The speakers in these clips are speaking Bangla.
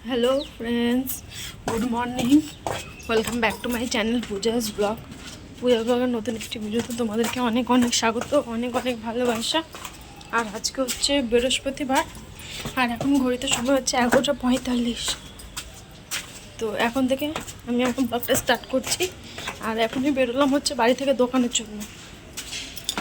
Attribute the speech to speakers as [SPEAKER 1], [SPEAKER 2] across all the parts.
[SPEAKER 1] Hello friends, good morning. Welcome back to my channel Puja's vlog. Puja ব্লগের নতুন একটি ভিডিওতে তোমাদেরকে অনেক অনেক স্বাগত, অনেক অনেক ভালোবাসা। আর আজকে হচ্ছে বৃহস্পতিবার, আর এখন ঘড়িতে সময় হচ্ছে 11:45। তো এখন থেকে আমি এখন ব্লগটা স্টার্ট করছি। আর এখনই বেরোলাম হচ্ছে বাড়ি থেকে দোকানের জন্য।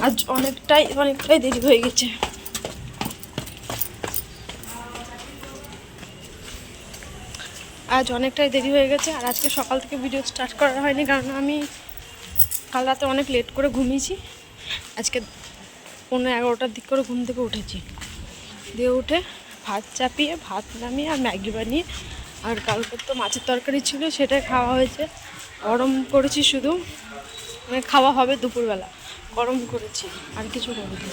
[SPEAKER 1] আজ অনেকটাই দেরি হয়ে গেছে। আর আজকে সকাল থেকে ভিডিও স্টার্ট করা হয়নি, কারণ আমি কাল রাতে অনেক লেট করে ঘুমিয়েছি। আজকে 11:15টার দিক করে ঘুম থেকে উঠেছি, দিয়ে উঠে ভাত চাপিয়ে ভাত নামিয়ে আর ম্যাগি বানিয়ে, আর কালকে তো মাছের তরকারি ছিল সেটাই খাওয়া হয়েছে। গরম করেছি শুধু, মানে খাওয়া হবে দুপুরবেলা, গরম করেছি আর কিছু করিনি।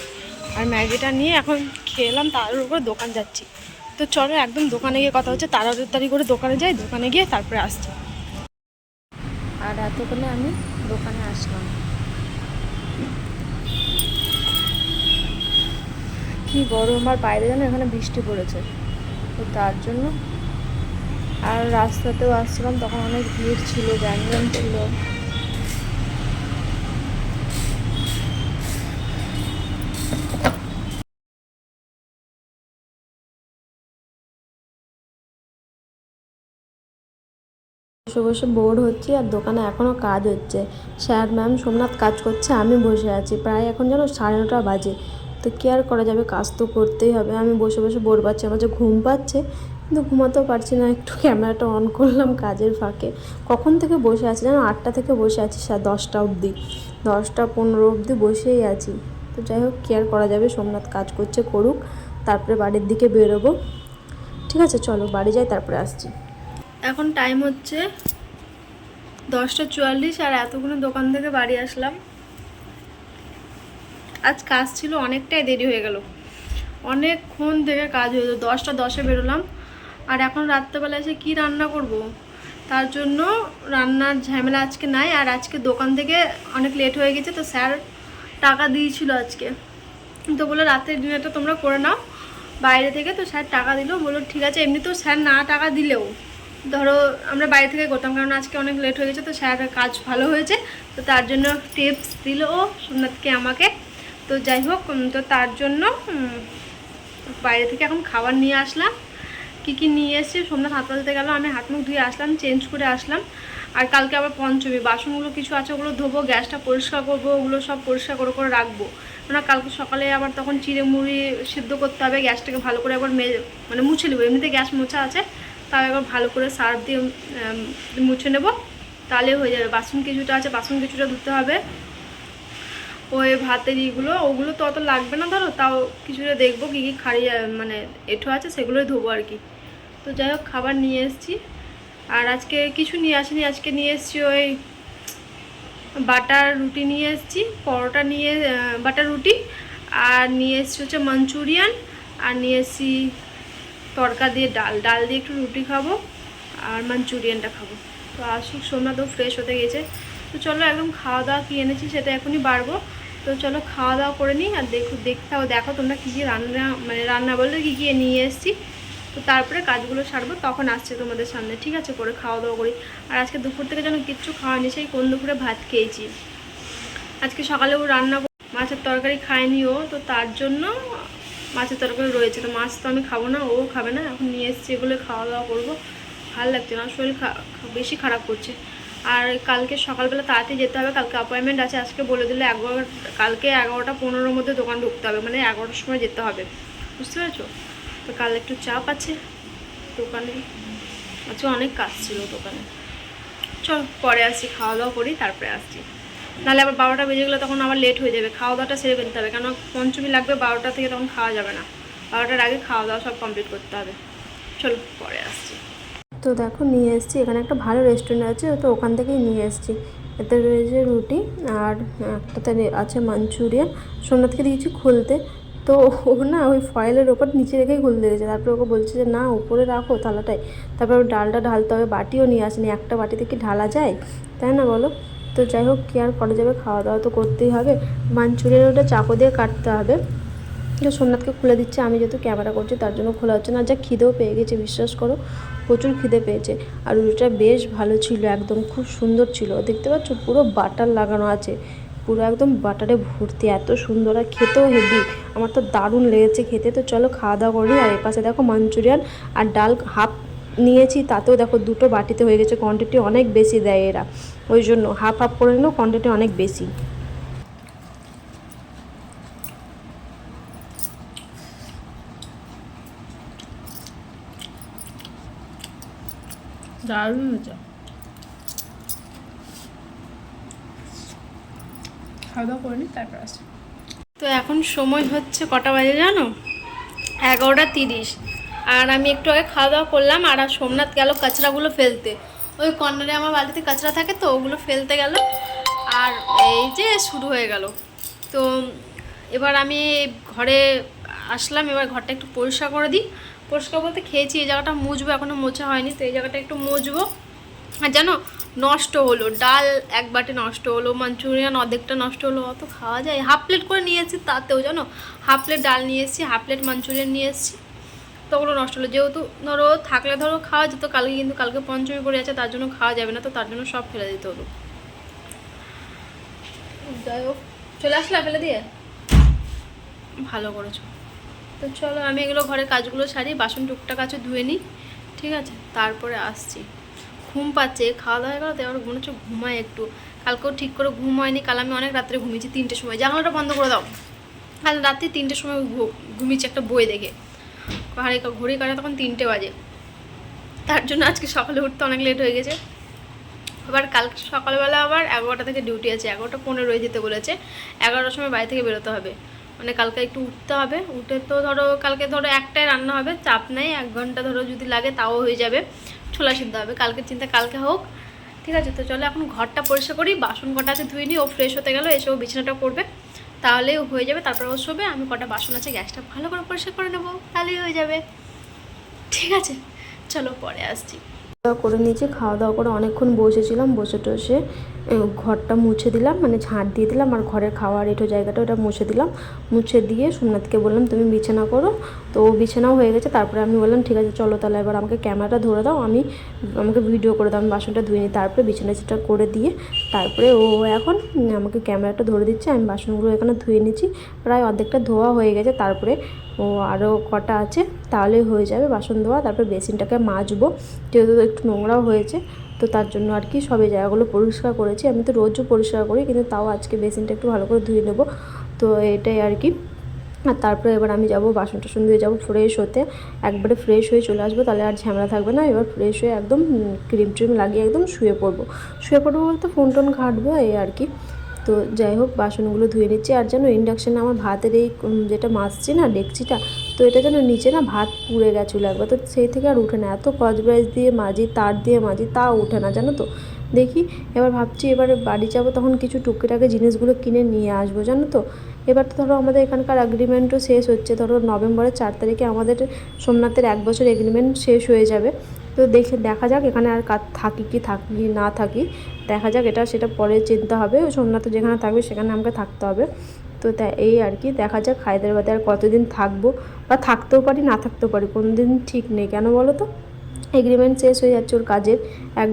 [SPEAKER 1] আর ম্যাগিটা নিয়ে এখন খেলাম, তার উপর দোকান যাচ্ছি। তো চলো একদম দোকানে গিয়ে কথা হচ্ছে, তাড়াতাড়ি করে দোকানে যাই, দোকানে গিয়ে তারপরে আসছি। আর এতক্ষণে আমি দোকানে আসলাম। কি গরম, আর বাইরে যেন এখানে বৃষ্টি পড়েছে, তো তার জন্য। আর রাস্তাতেও আসছিলাম, তখন অনেক ভিড় ছিল, যানবাহন ছিল। বসে বসে বোর হচ্ছি, আর দোকানে এখনও কাজ হচ্ছে। স্যার ম্যাম সোমনাথ কাজ করছে, আমি বসে আছি। প্রায় এখন যেন 9:30 বাজে। তো কি আর করা যাবে, কাজ তো করতেই হবে। আমি বসে বসে বোর পাচ্ছি, আমার যে ঘুম পাচ্ছে, কিন্তু ঘুমাতেও পারছি না। একটু ক্যামেরাটা অন করলাম কাজের ফাঁকে। কখন থেকে বসে আছি যেন, 8টা থেকে বসে আছি 10টা অবধি, 10টা 15 অবধি বসেই আছি। তো যাই হোক, কি আর করা যাবে, সোমনাথ কাজ করছে, করুক, তারপরে বাড়ির দিকে বেরোবো। ঠিক আছে, চলো বাড়ি যাই, তারপরে আসছি। এখন টাইম হচ্ছে 10টা 44, আর এতক্ষণে দোকান থেকে বাড়ি আসলাম। আজ কাজ ছিল, অনেকটাই দেরি হয়ে গেল, অনেকক্ষণ থেকে কাজ হয়েছে। 10টা 10-এ বেরোলাম, আর এখন রাত্রেবেলা এসে কী রান্না করব, তার জন্য রান্নার ঝামেলা আজকে নাই। আর আজকে দোকান থেকে অনেক লেট হয়ে গেছে, তো স্যার টাকা দিয়েছিল আজকে, তো বলে রাতের ডিনারটা তোমরা করে নাও বাইরে থেকে। তো স্যার টাকা দিল, বললো ঠিক আছে। এমনি তো স্যার না টাকা দিলেও ধরো আমরা বাইরে থেকে করতাম, কারণ আজকে অনেক লেট হয়ে গেছে, তো স্যার কাজ ভালো হয়েছে, তো তার জন্য টিপস দিল ও সোমনাথকে আমাকে। তো যাই হোক, তো তার জন্য বাইরে থেকে এখন খাবার নিয়ে আসলাম। কী নিয়ে এসেছি, সোমনাথ হাত ধুতে গেল, আমি হাত মুখ ধুয়ে আসলাম, চেঞ্জ করে আসলাম। আর কালকে আবার পঞ্চমী, বাসনগুলো কিছু আছে, ওগুলো ধোবো, গ্যাসটা পরিষ্কার করবো, ওগুলো সব পরিষ্কার করে রাখবো। মানে কালকে সকালে আবার তখন চিড়ে মুড়ি সিদ্ধ করতে হবে, গ্যাসটাকে ভালো করে একবার মানে মুছে নেবো। এমনিতে গ্যাস মোছা আছে, তাও একবার ভালো করে সার্ফ দিয়ে মুছে নেবো, তাহলে হয়ে যাবে। বাসন কিছুটা আছে, বাসন কিছুটা ধুতে হবে। ওই ভাতের ওগুলো তো অত লাগবে না ধরো, তাও কিছুটা দেখবো কী কী মানে এঁঠো আছে, সেগুলোই ধোবো আর কি। তো যাই হোক, খাবার নিয়ে এসেছি। আর আজকে কিছু নিয়ে আসিনি, আজকে নিয়ে এসেছি ওই বাটার রুটি নিয়ে এসেছি, পরোটা নিয়ে বাটার রুটি, আর নিয়ে এসেছি হচ্ছে মাঞ্চুরিয়ান, আর নিয়ে এসেছি তড়কা দিয়ে ডাল দিয়ে একটু রুটি খাবো, আর মাঞ্চুরিয়ানটা খাবো। তো আসুক, সোমনাথও ফ্রেশ হতে গেছে। তো চলো একদম খাওয়া দাওয়া কী এনেছি সেটা এখনই বাড়বো। তো চলো খাওয়া দাওয়া করে নিই, আর দেখো তোমরা কী কী রান্না বললে কী কী নিয়ে এসেছি। তো তারপরে কাজগুলো সারবো, তখন আসছে তোমাদের সামনে। ঠিক আছে, করে খাওয়া দাওয়া করি। আর আজকে দুপুর থেকে যেন কিচ্ছু খাওয়া নেই, সেই কোন দুপুরে ভাত খেয়েছি। আজকে সকালে ও রান্না মাছের তরকারি খায়নি ও, তো তার জন্য মাছের তরকারি রয়েছে। তো মাছ তো আমি খাবো না, ও খাবে না। এখন নিয়ে এসেছি, এগুলো খাওয়া দাওয়া করবো। ভালো লাগছে না, শরীর বেশি খারাপ করছে। আর কালকে সকালবেলা তাড়াতাড়ি যেতে হবে, কালকে অ্যাপয়েন্টমেন্ট আছে। আজকে বলে দিলে কালকে 11টা 15-এর মধ্যে দোকান ঢুকতে হবে, মানে 11টার সময় যেতে হবে, বুঝতে পেরেছো? তো কাল একটু চাপ আছে দোকানে, আজকে অনেক কাজ ছিল দোকানে। চল পরে আসছি, খাওয়া দাওয়া করি, তারপরে আসছি। নাহলে আবার 12টা বেজে গেলে তখন আবার লেট হয়ে যাবে। খাওয়া দাওয়াটা সেরে ফেলতে হবে, কেন পঞ্চমী লাগবে 12টা থেকে, তখন খাওয়া যাবে না। 12টার আগে খাওয়া দাওয়া সব কমপ্লিট করতে হবে। চল পরে আসছি। তো দেখো নিয়ে এসেছি, এখানে একটা ভালো রেস্টুরেন্ট আছে, তো ওখান থেকেই নিয়ে এসেছি। এতে রয়েছে রুটি, আর একটাতে আছে মাঞ্চুরিয়ান। সোমনাথকে দিয়েছি খুলতে, তো ও না ওই ফয়েলের ওপর নিচে রেখেই খুলতে গেছে। তারপরে ওকে বলছে যে না, উপরে রাখো থালাটায়। তারপর ডালটা ঢালতে হবে, বাটিও নিয়ে আসেনি। একটা বাটিতে কি ঢালা যায়, তাই না বলো? তো যাই হোক, কি আর করা যাবে, খাওয়া দাওয়া তো করতেই হবে। মাঞ্চুরিয়ান ওটা চাকু দিয়ে কাটতে হবে, তো সোমনাথকে খুলে দিচ্ছে, আমি যেহেতু ক্যামেরা করছি তার জন্য খোলা হচ্ছে না। যা খিদেও পেয়ে গেছে, বিশ্বাস করো প্রচুর খিদে পেয়েছে। আর রুটিটা বেশ ভালো ছিল, একদম খুব সুন্দর ছিল। দেখতে পাচ্ছ পুরো বাটার লাগানো আছে, পুরো একদম বাটারে ভর্তি, এত সুন্দর আর খেতেও হেভি। আমার তো দারুণ লেগেছে খেতে। তো চলো খাওয়া দাওয়া করি। আর এপাশে দেখো মাঞ্চুরিয়ান আর ডাল হাফ নিয়েছি, তাতেও দেখো দুটো বাটিতে হয়ে গেছে। কোয়ান্টিটি অনেক বেশি দেয় এরা, ওই জন্য হাফ হাফ করে নিল, কোয়ান্টিটি অনেক বেশি। দারুণ হয়েছে। খাওয়া দাওয়া করে নি তারপর আসি। তো এখন সময় হচ্ছে কটা বাজে জানো? 11:30। আর আমি একটু আগে খাওয়া দাওয়া করলাম, আর সোমনাথ গেল কাঁচরাগুলো ফেলতে। ওই কর্নারে আমার বাড়িতে কাঁচরা থাকে, তো ওগুলো ফেলতে গেল। আর এই যে শুরু হয়ে গেল। তো এবার আমি ঘরে আসলাম, এবার ঘরটা একটু পরিষ্কার করে দিই। পরিষ্কার বলতে খেয়েছি, এই জায়গাটা মুছবো, এখনও মোছা হয়নি, তো এই জায়গাটা একটু মুছবো। আর জানো নষ্ট হলো, ডাল এক বাটি নষ্ট হলো, মাঞ্চুরিয়ান অর্ধেকটা নষ্ট হলো। অত খাওয়া যায়? হাফ প্লেট করে নিয়ে এসেছি, তাতেও জানো হাফ প্লেট ডাল নিয়ে এসেছি, হাফ প্লেট মাঞ্চুরিয়ান নিয়ে এসেছি, তো ওগুলো নষ্ট হলো। যেহেতু ধরো থাকলে ধরো খাওয়া যেত কালকে, কিন্তু কালকে পঞ্চমী পড়ে আছে, তার জন্য খাওয়া যাবে না, তো তার জন্য সব ফেলে দিতে হলো। যাই হোক, চলে আসলে ফেলে দিয়ে ভালো করেছো। তো চলো আমি এগুলো ঘরের কাজগুলো সারি, বাসন টুকটাক আছে ধুয়ে নিই, ঠিক আছে? তারপরে আসছি। ঘুম পাচ্ছে, খাওয়া দাওয়া গেলো, তো এবার মনে হচ্ছে ঘুমাই একটু। কালকেও ঠিক করে ঘুম হয়নি, কাল আমি অনেক রাত্রে ঘুমিয়েছি 3টের সময়। জানলাটা বন্ধ করে দাও। কাল রাত্রি 3টের সময় ঘুমিয়েছি একটা বই দেখে। ঘড়ি কাটা তখন 3টে বাজে, তার জন্য আজকে সকালে উঠতে অনেক লেট হয়ে গেছে। আবার কালকে সকালবেলা আবার 11টা থেকে ডিউটি আছে, 11:15 যেতে বলেছে। 11টার সময় বাড়ি থেকে বেরোতে হবে, মানে কালকে একটু উঠতে হবে। উঠে তো ধরো কালকে ধরো একটাই রান্না হবে, চাপ নেই, 1 ঘন্টা ধরো যদি লাগে তাও হয়ে যাবে। ছোলা সিদ্ধ হবে, কালকের চিন্তা কালকে হোক, ঠিক আছে? তো চলো এখন ঘরটা পরিষ্কার করি, বাসন কটা আছে ধুয়ে নিই। ও ফ্রেশ হতে গেলো, এসে ও বিছানাটা করবে, তাহলেই হয়ে যাবে। তারপরে ও শোবে, আমি কটা বাসন আছে গ্যাসটা ভালো করে পরিষ্কার করে নেবো, তাহলেই হয়ে যাবে, ঠিক আছে? চলো পরে আসছি। করে নিয়েছি, খাওয়া দাওয়া করে অনেকক্ষণ বসেছিলাম, বসে টসে ঘরটা মুছে দিলাম, মানে ঝাঁট দিয়ে দিলাম। আর ঘরের খাওয়ার এঁটো জায়গাটা ওটা মুছে দিলাম। মুছে দিয়ে সোমনাথকে বললাম তুমি বিছানা করো, তো বিছানাও হয়ে গেছে। তারপরে আমি বললাম ঠিক আছে চলো তাহলে এবার আমাকে ক্যামেরাটা ধরে দাও, আমাকে ভিডিও করে দাও, আমি বাসনটা ধুয়ে নিই। তারপরে বিছানাটা করে দিয়ে তারপরে ও এখন আমাকে ক্যামেরাটা ধরে দিচ্ছে। আমি বাসনগুলো এখানে ধুয়ে নিচ্ছি, প্রায় অর্ধেকটা ধোয়া হয়ে গেছে। তারপরে ও আরও কটা আছে, তাহলেই হয়ে যাবে বাসন ধোয়া। তারপরে বেসিনটাকে মাজবো, যেহেতু একটু নোংরাও হয়েছে, তো তার জন্য আর কি সব এই জায়গাগুলো পরিষ্কার করেছি। আমি তো রোজও পরিষ্কার করি, কিন্তু তাও আজকে বেসিনটা একটু ভালো করে ধুয়ে নেবো, তো এটাই আর কি। আর তারপরে এবার আমি যাব বাসন টাসন ধুয়ে যাবো ফ্রেশ হতে, একবারে ফ্রেশ হয়ে চলে আসবো, তাহলে আর ঝামেলা থাকবে না। এবার ফ্রেশ হয়ে একদম ক্রিম ট্রিম লাগিয়ে একদম শুয়ে পড়বো বলতে ফোন টোন ঘাঁটবো, এই আর কি। তো যাই হোক বাসনগুলো ধুয়ে নিচ্ছি। আর যেন ইন্ডাকশানে আমার ভাতের এই যেটা মাজছি না ডেকচিটা, তো এটা যেন নিচে না ভাত পুড়ে গেছিলো একবার, তো সেই থেকে আর উঠে না। এত কচব্রাইস দিয়ে মাজি, তার দিয়ে মাজি, তাও উঠে না জানো তো। দেখি এবার ভাবছি এবারে বাড়ি যাবো, তখন কিছু টুকিটাকি জিনিসগুলো কিনে নিয়ে আসবো জানো তো। এবার তো ধরো আমাদের এখানকার এগ্রিমেন্টও শেষ হচ্ছে, ধরো নভেম্বরের 4 তারিখে আমাদের সোমনাথের 1 বছর এগ্রিমেন্ট শেষ হয়ে যাবে। তো দেখা যাক এখানে আর থাকি কি না থাকি, দেখা যাক, এটা সেটা পরে চিন্তা হবে। সোমনাথ যেখানে থাকবে সেখানে আমাকে থাকতে হবে। তো তাই এই আর কি, দেখা যাক হায়দ্রাবাদে আর কতদিন থাকবো, বা থাকতেও পারি না থাকতেও পারি, কোনো দিন ঠিক নেই। কেন বলো তো, এগ্রিমেন্ট শেষ হয়ে যাচ্ছে ওর কাজের। 1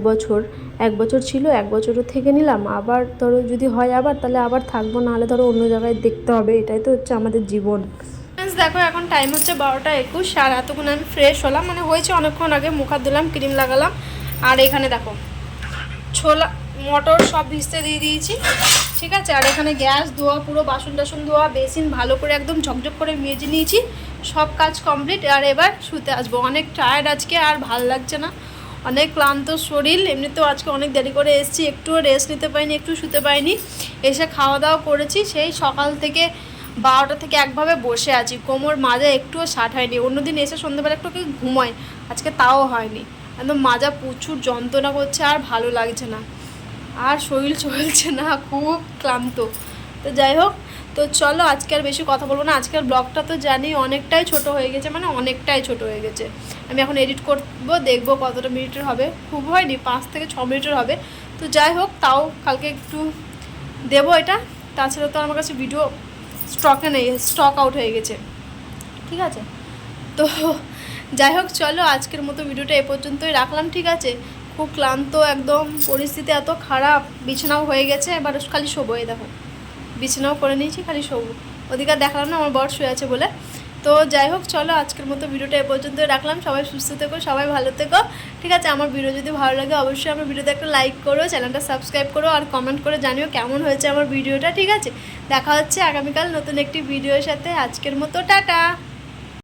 [SPEAKER 1] বছর ছিল, 1 বছরও থেকে নিলাম, আবার ধরো যদি হয় আবার, তাহলে আবার থাকবো, নাহলে ধরো অন্য জায়গায় দেখতে হবে। এটাই তো হচ্ছে আমাদের জীবন। দেখো এখন টাইম হচ্ছে 12:21, আর এতক্ষণ আমি ফ্রেশ হলাম, মানে হয়েছে অনেকক্ষণ আগে। মুখ হাত ধুলাম, ক্রিম লাগালাম, আর এখানে দেখো ছোলা মটর সব ভিজতে দিয়ে দিয়েছি, ঠিক আছে? আর এখানে গ্যাস ধোয়া, পুরো বাসন টাসন ধোয়া, বেসিন ভালো করে একদম ঝকঝক করে মেজে নিয়েছি, সব কাজ কমপ্লিট। আর এবার শুতে আসবো, অনেক টায়ার্ড আজকে, আর ভাল লাগছে না, অনেক ক্লান্ত শরীর। এমনিতেও আজকে অনেক দেরি করে এসেছি, একটুও রেস্ট নিতে পারিনি, একটু শুতে পারিনি। এসে খাওয়া দাওয়া করেছি, সেই সকাল থেকে 12টা থেকে একভাবে বসে আছি, কোমর মাজা একটুও শার্ট হয়নি। অন্যদিন এসে সন্ধ্যেবেলা একটু ঘুমাই, আজকে তাও হয়নি। একদম মাজা প্রচুর যন্ত্রণা করছে, আর ভালো লাগছে না, আর শরীর চলছে না, খুব ক্লান্ত। তো যাই হোক, তো চলো আজকে আর বেশি কথা বলবো না। আজকের ব্লগটা তো জানি অনেকটাই ছোট হয়ে গেছে, মানে অনেকটাই ছোট হয়ে গেছে। আমি এখন এডিট করবো, দেখবো কতটা মিনিটের হবে, খুব হয়নি 5 থেকে 6 মিনিটের হবে। তো যাই হোক, তাও কালকে একটু দেবো এটা, তাছাড়া তো আমার কাছে ভিডিও স্টকে নেই, স্টক আউট হয়ে গেছে। ঠিক আছে। তো যাই হোক, চলো আজকের মতো ভিডিওটা এ পর্যন্তই রাখলাম, ঠিক আছে। খুব ক্লান্ত একদম, পরিস্থিতি এত খারাপ, বিছানাও হয়ে গেছে, এবার খালি শোবো। এই দেখো বিছানাও করে নিয়েছি, খালি শোবো। ওদিকে দেখালাম না আমার বর শুয়ে আছে বলে। তো যাই হোক, চলো আজকের মতো ভিডিওটা এ পর্যন্তই রাখলাম। সবাই সুস্থ থেকো, সবাই ভালো থেকো, ঠিক আছে। আমার ভিডিও যদি ভালো লাগে অবশ্যই আমার ভিডিওতে একটা লাইক করো, চ্যানেলটা সাবস্ক্রাইব করো, আর কমেন্ট করে জানিও কেমন হয়েছে আমার ভিডিওটা, ঠিক আছে। দেখা হচ্ছে আগামীকাল নতুন একটি ভিডিওর সাথে। আজকের মতো টাটা।